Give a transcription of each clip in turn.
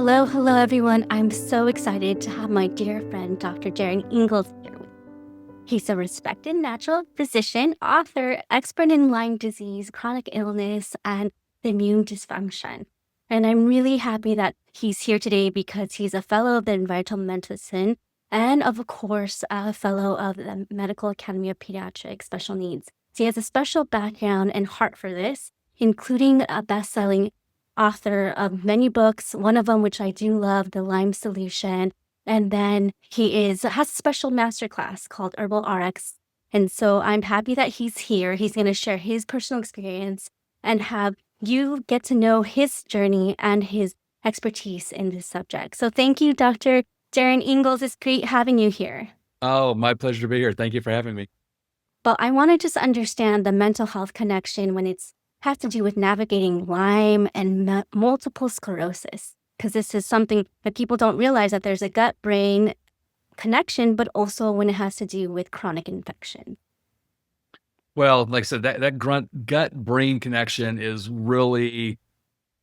Hello, everyone. I'm so excited to have my dear friend, Dr. Darin Ingels here with me. He's a respected natural physician, author, expert in Lyme disease, chronic illness, and immune dysfunction. And I'm really happy that he's here today because he's a fellow of the environmental medicine and, of course, a fellow of the Medical Academy of Pediatric Special Needs. So he has a special background and heart for this, including a best-selling author of many books, one of them, which I do love, The Lyme Solution. And then has a special masterclass called Herbal RX. And so I'm happy that he's here. He's going to share his personal experience and have you get to know his journey and his expertise in this subject. So thank you, Dr. Darin Ingels. It's great having you here. Oh, my pleasure to be here. Thank you for having me. But I want to just understand the mental health connection when it's has to do with navigating Lyme and multiple sclerosis, because this is something that people don't realize, that there's a gut-brain connection, but also when it has to do with chronic infection. Well, like I said, that gut-brain connection is really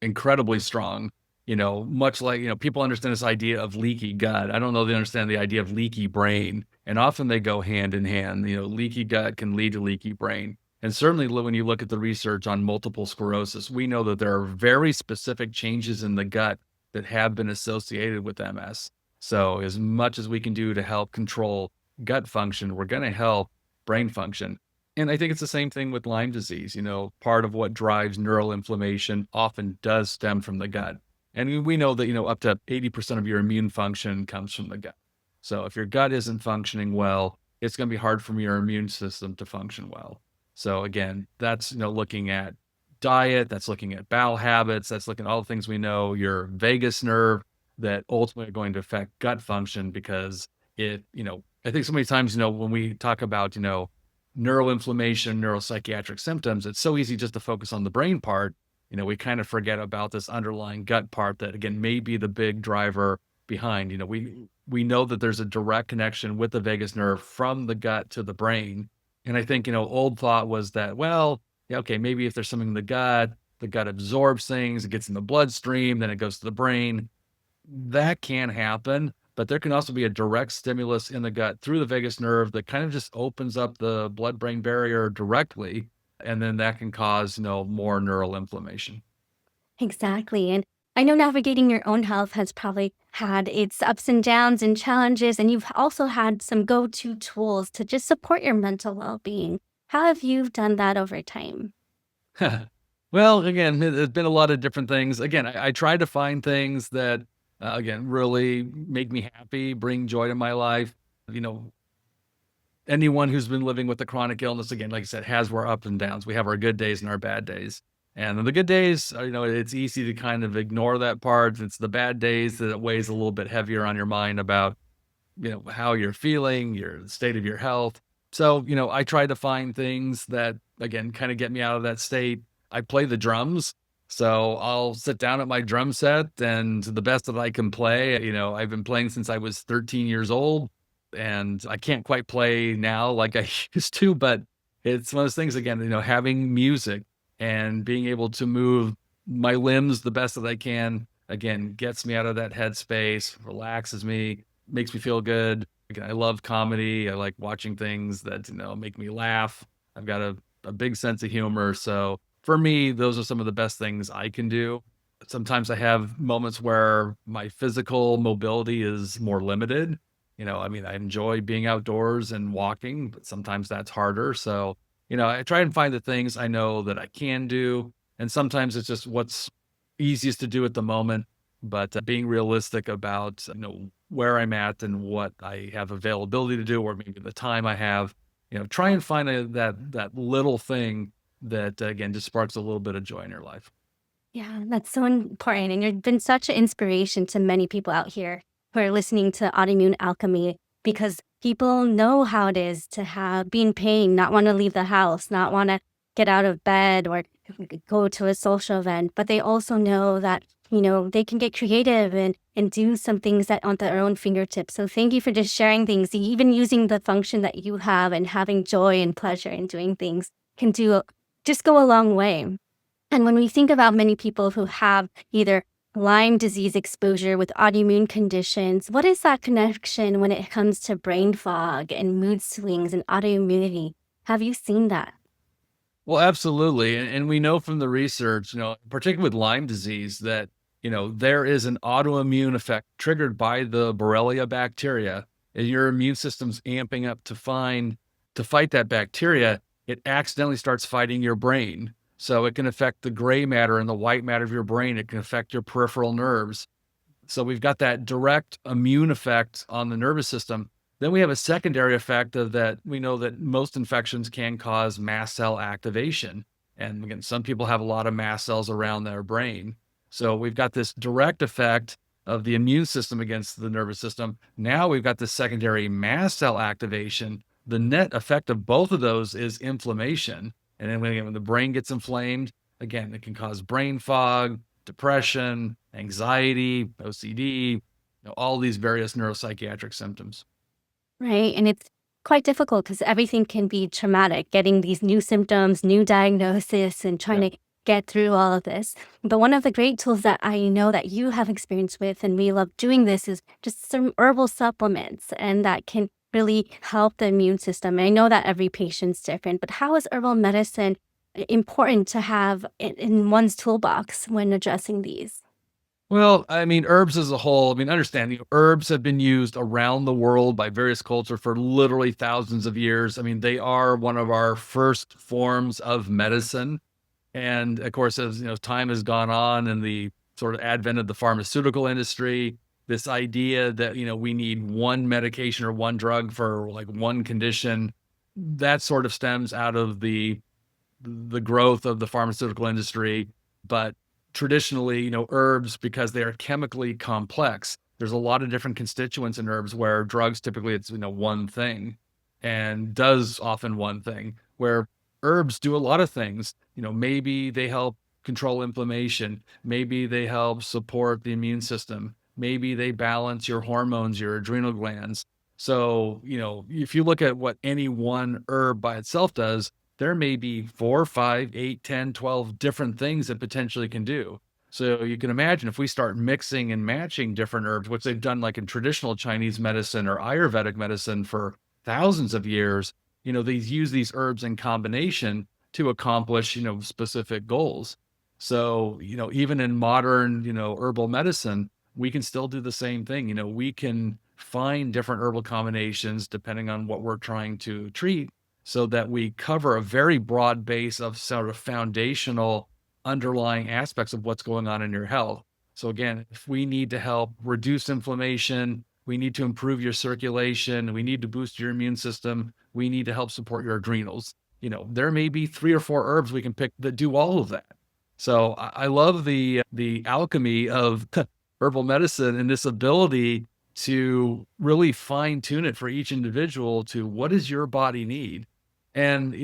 incredibly strong. Much like, people understand this idea of leaky gut. I don't know they understand the idea of leaky brain. And often they go hand in hand. Leaky gut can lead to leaky brain. And certainly when you look at the research on multiple sclerosis, we know that there are very specific changes in the gut that have been associated with MS. So as much as we can do to help control gut function, we're going to help brain function. And I think it's the same thing with Lyme disease. Part of what drives neuroinflammation often does stem from the gut. And we know that, up to 80% of your immune function comes from the gut. So if your gut isn't functioning well, it's going to be hard for your immune system to function well. So again, that's, looking at diet, that's looking at bowel habits, that's looking at all the things we know, your vagus nerve, that ultimately are going to affect gut function, because I think so many times, when we talk about, neuroinflammation, neuropsychiatric symptoms, it's so easy just to focus on the brain part. We kind of forget about this underlying gut part that, again, may be the big driver behind. We know that there's a direct connection with the vagus nerve from the gut to the brain. And I think, old thought was that, well, yeah, okay, maybe if there's something in the gut absorbs things, it gets in the bloodstream, then it goes to the brain. That can happen, but there can also be a direct stimulus in the gut through the vagus nerve that kind of just opens up the blood-brain barrier directly. And then that can cause, more neural inflammation. Exactly. And I know navigating your own health has probably had its ups and downs and challenges, and you've also had some go-to tools to just support your mental well-being. How have you done that over time? Well, again, there's been a lot of different things. Again, I try to find things that, again, really make me happy, bring joy to my life. Anyone who's been living with a chronic illness, again, like I said, has our ups and downs. We have our good days and our bad days. And the good days, it's easy to kind of ignore that part. It's the bad days that it weighs a little bit heavier on your mind about, how you're feeling, the state of your health. So, I try to find things that, again, kind of get me out of that state. I play the drums. So I'll sit down at my drum set and to the best that I can play. I've been playing since I was 13 years old, and I can't quite play now like I used to, but it's one of those things, again, having music and being able to move my limbs the best that I can, again, gets me out of that headspace, relaxes me, makes me feel good. Again, I love comedy. I like watching things that, make me laugh. I've got a big sense of humor. So for me, those are some of the best things I can do. Sometimes I have moments where my physical mobility is more limited. I enjoy being outdoors and walking, but sometimes that's harder. So, I try and find the things I know that I can do. And sometimes it's just what's easiest to do at the moment, but being realistic about, where I'm at and what I have availability to do, or maybe the time I have, try and find that little thing that, again, just sparks a little bit of joy in your life. Yeah, that's so important. And you've been such an inspiration to many people out here who are listening to Autoimmune Alchemy, because people know how it is to be in pain, not want to leave the house, not want to get out of bed or go to a social event. But they also know that, they can get creative and do some things that on their own fingertips. So thank you for just sharing things, even using the function that you have and having joy and pleasure in doing things can just go a long way. And when we think about many people who have either Lyme disease exposure with autoimmune conditions. What is that connection when it comes to brain fog and mood swings and autoimmunity? Have you seen that? Well, absolutely. And we know from the research, particularly with Lyme disease, that, there is an autoimmune effect triggered by the Borrelia bacteria. And your immune system's amping up to fight that bacteria. It accidentally starts fighting your brain. So it can affect the gray matter and the white matter of your brain. It can affect your peripheral nerves. So we've got that direct immune effect on the nervous system. Then we have a secondary effect of that. We know that most infections can cause mast cell activation. And again, some people have a lot of mast cells around their brain. So we've got this direct effect of the immune system against the nervous system. Now we've got this secondary mast cell activation. The net effect of both of those is inflammation. And then when the brain gets inflamed, again, it can cause brain fog, depression, anxiety, OCD, all these various neuropsychiatric symptoms. Right. And it's quite difficult because everything can be traumatic, getting these new symptoms, new diagnosis, and trying Yeah. to get through all of this. But one of the great tools that I know that you have experience with, and we love doing this, is just some herbal supplements, and that can really help the immune system. And I know that every patient's different, but how is herbal medicine important to have in one's toolbox when addressing these? Well, I mean, herbs as a whole, understand, herbs have been used around the world by various cultures for literally thousands of years. They are one of our first forms of medicine. And of course, as time has gone on and the sort of advent of the pharmaceutical industry, this idea that we need one medication or one drug for like one condition, that sort of stems out of the growth of the pharmaceutical industry. But traditionally, herbs, because they are chemically complex, there's a lot of different constituents in herbs where drugs typically it's, one thing and does often one thing, where herbs do a lot of things. Maybe they help control inflammation. Maybe they help support the immune system. Maybe they balance your hormones, your adrenal glands. So, if you look at what any one herb by itself does, there may be 4, 5, 8, 10, 12 different things that potentially can do. So you can imagine if we start mixing and matching different herbs, which they've done like in traditional Chinese medicine or Ayurvedic medicine for thousands of years, they use these herbs in combination to accomplish, specific goals. So, even in modern, herbal medicine, we can still do the same thing. We can find different herbal combinations depending on what we're trying to treat so that we cover a very broad base of sort of foundational underlying aspects of what's going on in your health. So again, if we need to help reduce inflammation, we need to improve your circulation, we need to boost your immune system, we need to help support your adrenals. There may be 3 or 4 herbs we can pick that do all of that. So I love the alchemy of herbal medicine and this ability to really fine tune it for each individual to what does your body need. And,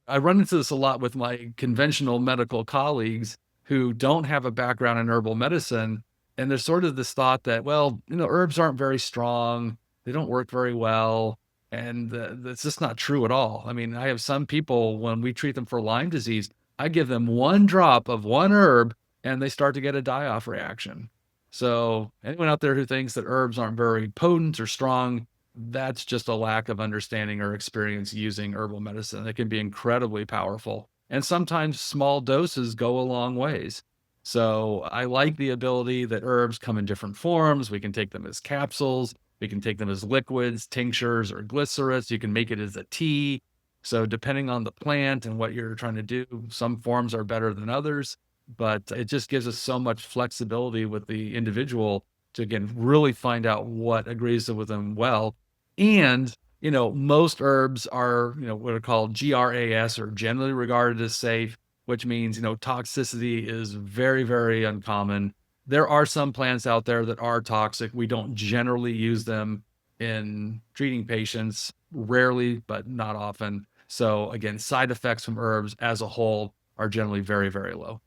I run into this a lot with my conventional medical colleagues who don't have a background in herbal medicine. And there's sort of this thought that, well, herbs aren't very strong, they don't work very well. And that's just not true at all. I have some people, when we treat them for Lyme disease, I give them one drop of one herb and they start to get a die-off reaction. So, anyone out there who thinks that herbs aren't very potent or strong, that's just a lack of understanding or experience using herbal medicine. It can be incredibly powerful. And sometimes small doses go a long ways. So I like the ability that herbs come in different forms. We can take them as capsules. We can take them as liquids, tinctures, or glycerates. You can make it as a tea. So depending on the plant and what you're trying to do, some forms are better than others. But it just gives us so much flexibility with the individual to, again, really find out what agrees with them well. And, most herbs are, what are called GRAS, or generally regarded as safe, which means, toxicity is very, very uncommon. There are some plants out there that are toxic. We don't generally use them in treating patients, rarely, but not often. So again, side effects from herbs as a whole are generally very, very low.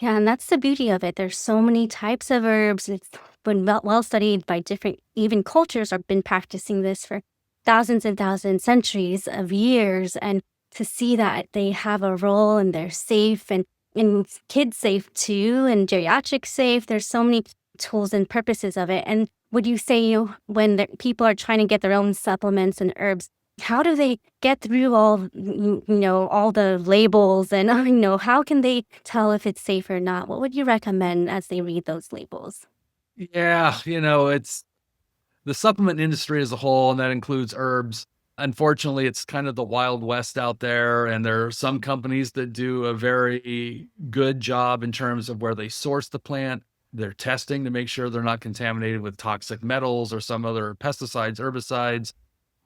Yeah, and that's the beauty of it. There's so many types of herbs. It's been well studied by different, even cultures have been practicing this for thousands and thousands, centuries of years. And to see that they have a role and they're safe and and kids safe too, and geriatric safe. There's so many tools and purposes of it. And would you say when people are trying to get their own supplements and herbs, how do they get through all the labels and how can they tell if it's safe or not? What would you recommend as they read those labels? Yeah, it's the supplement industry as a whole, and that includes herbs. Unfortunately, it's kind of the Wild West out there, and there are some companies that do a very good job in terms of where they source the plant. They're testing to make sure they're not contaminated with toxic metals or some other pesticides, herbicides.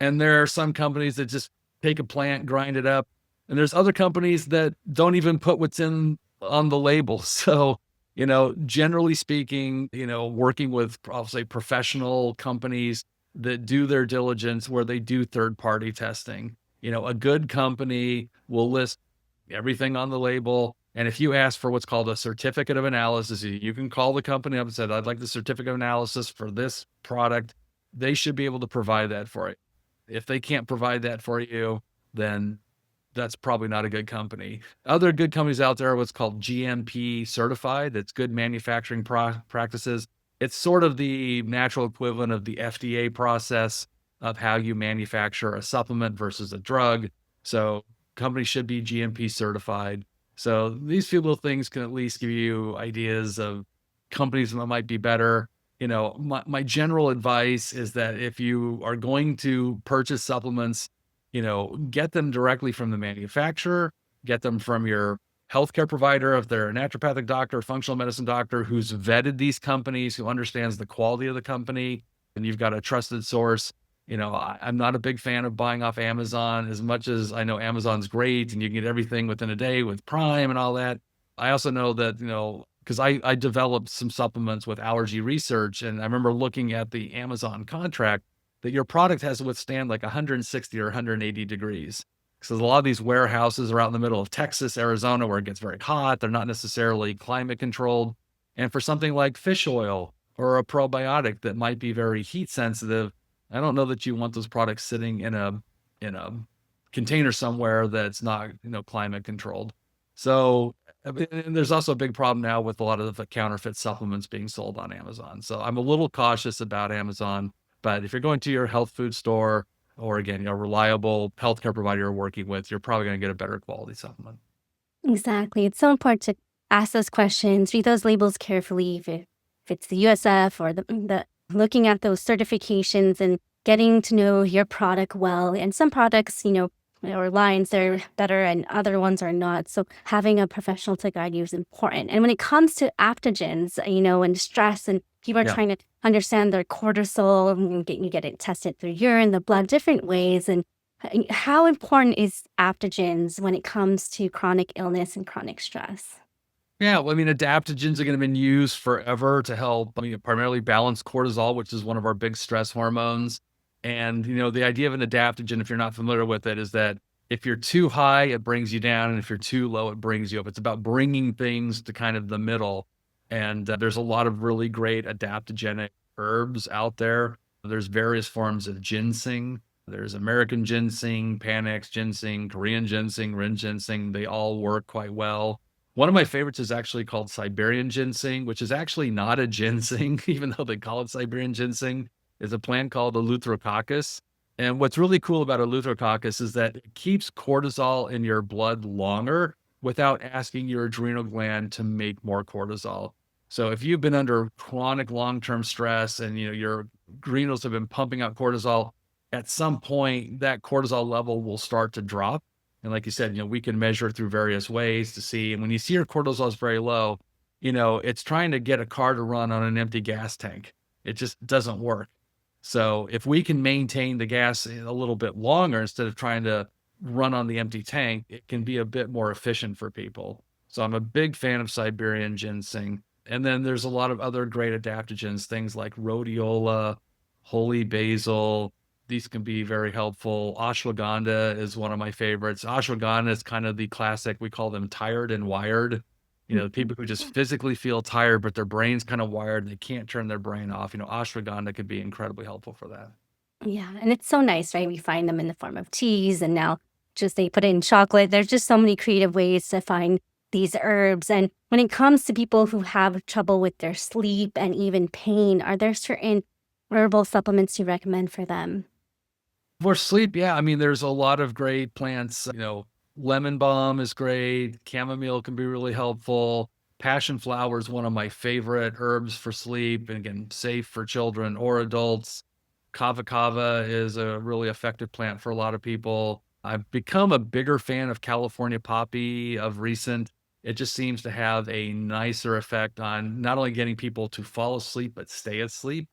And there are some companies that just take a plant, grind it up. And there's other companies that don't even put what's in on the label. So, generally speaking, working with, I'll say, professional companies that do their diligence where they do third party testing. A good company will list everything on the label. And if you ask for what's called a certificate of analysis, you can call the company up and say, I'd like the certificate of analysis for this product. They should be able to provide that for you. If they can't provide that for you, then that's probably not a good company. Other good companies out there are what's called GMP certified. That's good manufacturing practices. It's sort of the natural equivalent of the FDA process of how you manufacture a supplement versus a drug. So companies should be GMP certified. So these few little things can at least give you ideas of companies that might be better. My general advice is that if you are going to purchase supplements, get them directly from the manufacturer, get them from your healthcare provider, if they're a naturopathic doctor, functional medicine doctor who's vetted these companies, who understands the quality of the company, and you've got a trusted source. I'm not a big fan of buying off Amazon as much as I know Amazon's great and you can get everything within a day with Prime and all that. I also know that, because I developed some supplements with allergy research, and I remember looking at the Amazon contract that your product has to withstand like 160 or 180 degrees. Because a lot of these warehouses are out in the middle of Texas, Arizona, where it gets very hot. They're not necessarily climate controlled. And for something like fish oil or a probiotic that might be very heat sensitive, I don't know that you want those products sitting in a container somewhere that's not, climate controlled. So and there's also a big problem now with a lot of the counterfeit supplements being sold on Amazon. So I'm a little cautious about Amazon, but if you're going to your health food store or again, a reliable healthcare provider you're working with, you're probably going to get a better quality supplement. Exactly. It's so important to ask those questions, read those labels carefully if it's the USF or the looking at those certifications and getting to know your product well. And some products, or lines are better and other ones are not. So having a professional to guide you is important. And when it comes to adaptogens, and stress and people are Yeah. trying to understand their cortisol, and you get it tested through urine, the blood, different ways. And how important is adaptogens when it comes to chronic illness and chronic stress? Yeah, well, I mean, adaptogens are going to be used forever to help, primarily balance cortisol, which is one of our big stress hormones. And, the idea of an adaptogen, if you're not familiar with it, is that if you're too high, it brings you down. And if you're too low, it brings you up. It's about bringing things to kind of the middle. And there's a lot of really great adaptogenic herbs out there. There's various forms of ginseng. There's American ginseng, Panax ginseng, Korean ginseng, Ren ginseng. They all work quite well. One of my favorites is actually called Siberian ginseng, which is actually not a ginseng, even though they call it Siberian ginseng. It's a plant called Eleutherococcus. And what's really cool about Eleutherococcus is that it keeps cortisol in your blood longer without asking your adrenal gland to make more cortisol. So if you've been under chronic long-term stress and your adrenals have been pumping out cortisol, at some point that cortisol level will start to drop. And like you said, we can measure it through various ways to see. And when you see your cortisol is very low, it's trying to get a car to run on an empty gas tank. It just doesn't work. So if we can maintain the gas a little bit longer instead of trying to run on the empty tank, it can be a bit more efficient for people. So I'm a big fan of Siberian ginseng. And then there's a lot of other great adaptogens, things like rhodiola, holy basil. These can be very helpful. Ashwagandha is one of my favorites. Ashwagandha is kind of the classic, we call them tired and wired. People who just physically feel tired, but their brain's kind of wired and they can't turn their brain off. Ashwagandha could be incredibly helpful for that. Yeah, and it's so nice, right? We find them in the form of teas and now just they put it in chocolate. There's just so many creative ways to find these herbs. And when it comes to people who have trouble with their sleep and even pain, are there certain herbal supplements you recommend for them? For sleep, yeah, I mean, there's a lot of great plants, lemon balm is great, chamomile can be really helpful. Passion flower is one of my favorite herbs for sleep, and again, safe for children or adults. Kava kava is a really effective plant for a lot of people. I've become a bigger fan of California poppy of recent. It just seems to have a nicer effect on not only getting people to fall asleep, but stay asleep.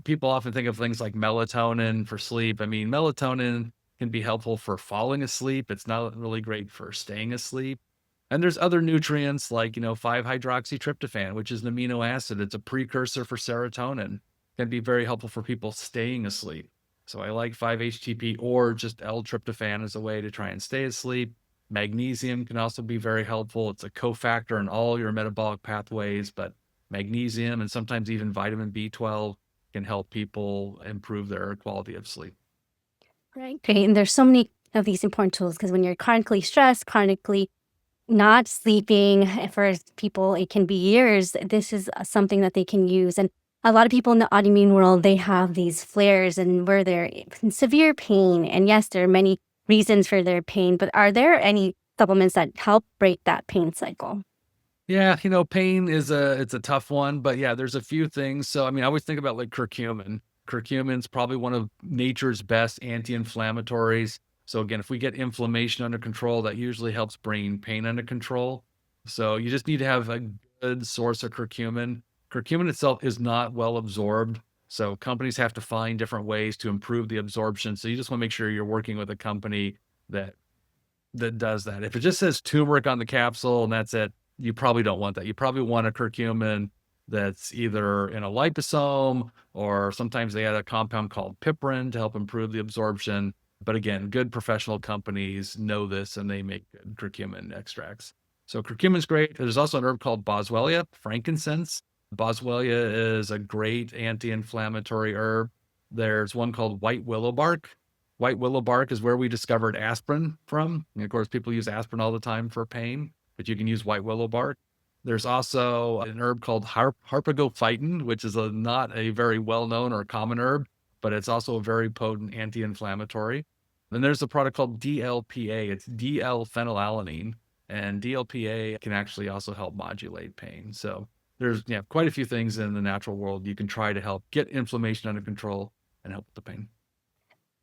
People often think of things like melatonin for sleep. I mean, melatonin can be helpful for falling asleep. It's not really great for staying asleep. And there's other nutrients like, 5-hydroxytryptophan, which is an amino acid. It's a precursor for serotonin. Can be very helpful for people staying asleep. So I like 5-HTP or just L-tryptophan as a way to try and stay asleep. Magnesium can also be very helpful. It's a cofactor in all your metabolic pathways, but magnesium and sometimes even vitamin B12 can help people improve their quality of sleep. Right. Great. And there's so many of these important tools because when you're chronically stressed, chronically not sleeping, for people, it can be years. This is something that they can use. And a lot of people in the autoimmune world, they have these flares and where they're in severe pain. And yes, there are many reasons for their pain, but are there any supplements that help break that pain cycle? Yeah, pain is it's a tough one, but yeah, there's a few things. So I mean, I always think about like curcumin. Curcumin's probably one of nature's best anti-inflammatories. So again, if we get inflammation under control, that usually helps bring pain under control. So you just need to have a good source of curcumin. Curcumin itself is not well absorbed. So companies have to find different ways to improve the absorption. So you just want to make sure you're working with a company that does that. If it just says turmeric on the capsule and that's it, you probably don't want that. You probably want a curcumin that's either in a liposome or sometimes they add a compound called piperin to help improve the absorption. But again, good professional companies know this and they make good curcumin extracts. So curcumin's great. There's also an herb called boswellia, frankincense. Boswellia is a great anti-inflammatory herb. There's one called white willow bark. White willow bark is where we discovered aspirin from. And of course, people use aspirin all the time for pain, but you can use white willow bark. There's also an herb called harpagophyton, which is not a very well-known or common herb, but it's also a very potent anti-inflammatory. Then there's a product called DLPA. It's DL-phenylalanine, and DLPA can actually also help modulate pain. So there's quite a few things in the natural world you can try to help get inflammation under control and help with the pain.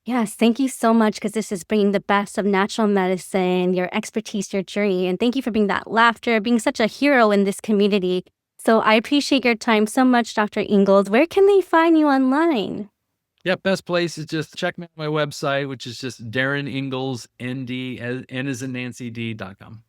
Yes, thank you so much because this is bringing the best of natural medicine, your expertise, your journey, and thank you for being that laughter, being such a hero in this community. So I appreciate your time so much, Dr. Ingels. Where can they find you online? Yeah, best place is just check me out my website, which is just Darin Ingels, ND, N as in Nancy, D.com.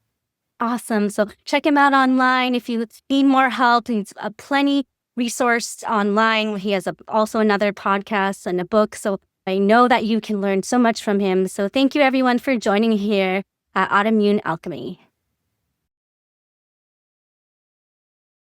Awesome. So check him out online if you need more help. He's plenty resourced online. He has also another podcast and a book. So I know that you can learn so much from him. So thank you everyone for joining here at Autoimmune Alchemy.